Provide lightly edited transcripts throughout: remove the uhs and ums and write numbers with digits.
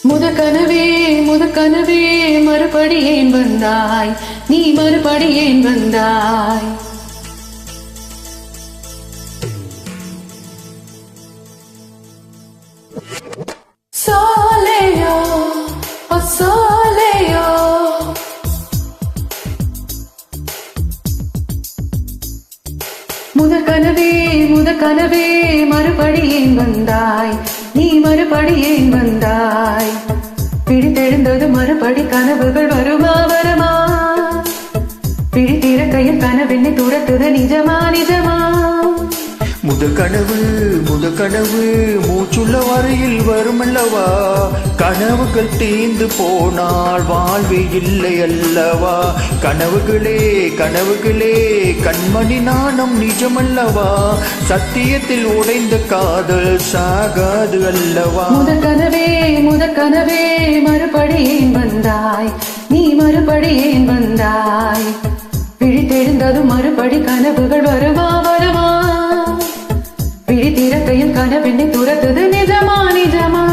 முதக்கனவே முதக்கனவே மறுபடி ஏன் வந்தாய், நீ மறுபடி ஏன் வந்தாய்? Soleo, oh soleo. முதக்கனவே முதக்கனவே மறுபடி ஏன் வந்தாய், நீ மறுபடி ஏன் வந்தாய்? பிடித்தெழுந்தது மறுபடி கனவுகள் வருமா வருமா? பிடித்திருக்கையில் கனவெண்ணை துரத்துது நிஜமா நிஜமா? முதக்கனவு மூச்சுள்ள வரையில் வருமல்லவா? கனவுகள் தீர்ந்து போனால் வாழ்வே இல்லை அல்லவா? கனவுகளே கண்மணி நாணம் நிஜமல்லவா? சத்தியத்தில் உடைந்த காதல் சாகாது அல்லவா? முதக்கனவே மறுபடி ஏன் வந்தாய், நீ மறுபடி ஏன் வந்தாய்? பிடித்தெழுந்ததும் மறுபடி கனவுகள் வருமா வருமா? பிடித்திருக்கையில் கனவெண்ணை துரத்துது நிஜமா நிஜமா?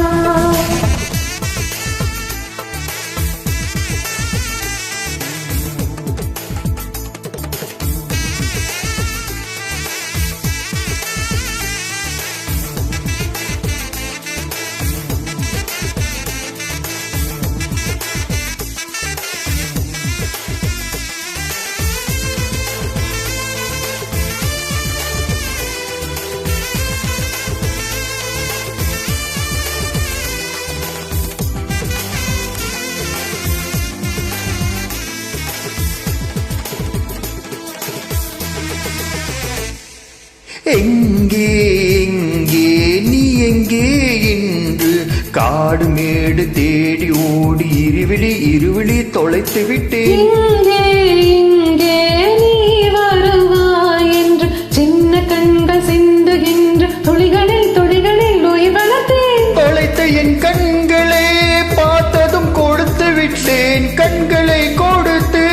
எங்கே நீ எங்கே என்று காடு மேடு தேடி ஓடி இருவிழி தொலைத்து விட்டேன். இங்கே நீ வருவாய் என்று சின்ன கண்கள் சிந்துகின்ற துளிகளில் உயிர் வளர்த்தேன். தொலைத்த என் கண்களே பார்த்ததும் கொடுத்து விட்டேன். கண்களை கொடுத்து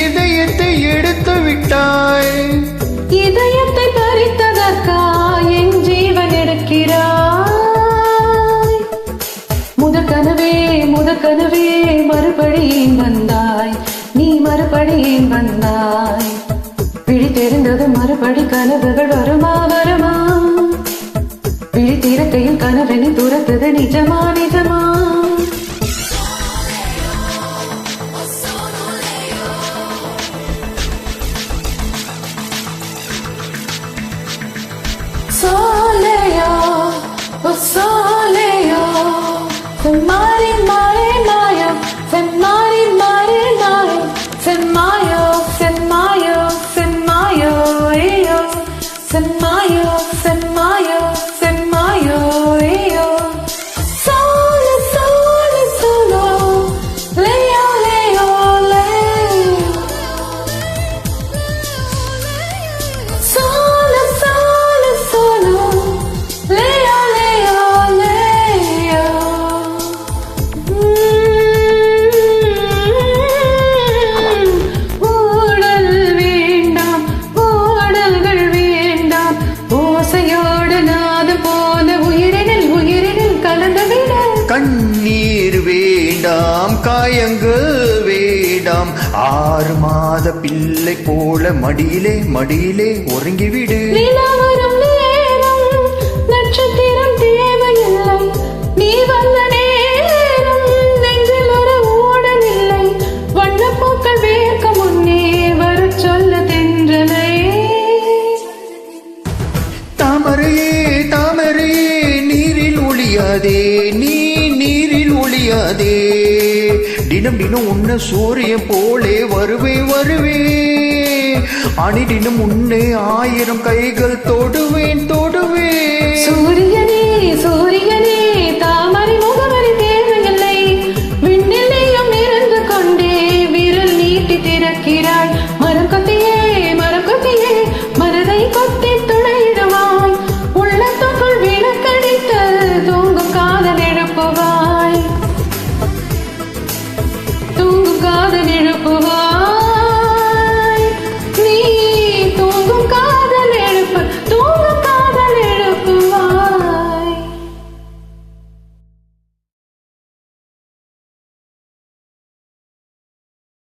இதயத்தை எடுத்து விட்டாய். இதயத்தை பறித்ததற்கா என் ஜீவன் எடுக்கிறாய்? முதக்கனவே மறுபடி ஏன் வந்தாய், நீ மறுபடி ஏன் வந்தாய்? பிடித்தெறிந்தது மறுபடி கனவுகள் வருமா வருமா? பிடித்திருக்கையில் கனவெண்ணை துரத்துது நிஜமா நிஜமா? Soleo, oh soleo, se mare mare mayo, se mare mare mayo, se mayo, se mayo, se mayo, eyo, se mayo, se mayo, se mayo, eyo. Sole, sole, solo, leo, leo, leo. Sole, sole, solo, leo, leo, leo. ஊடல் வேண்டாம், ஊடல்கள் வேண்டாம். ஓசையோடு நாதம் போல உயிரினில் கலந்துவிட. கண்ணீர் வேண்டாம், காயங்கள் வேண்டாம். 6 மாத பிள்ளை போல மடியிலே உறங்கிவிடு. நிலவரும் நேரம் நட்சத்திரம் தேவையில்லை, நீ வந்த நேரம் நெஞ்சில் ஒரு ஊடலில்லை. வண்ணப்பூக்கள் வேர்க்க முன்னே வரச் சொல்ல தென்றலை. தாமரையே நீரில் ஒளியாதே, நீ நீரில் ஒளியாதே. தினம் உன்ன சூரியன் போலே வருவே. அணிதினம் உன்னை 1000 கைகள் தொடுவேன்.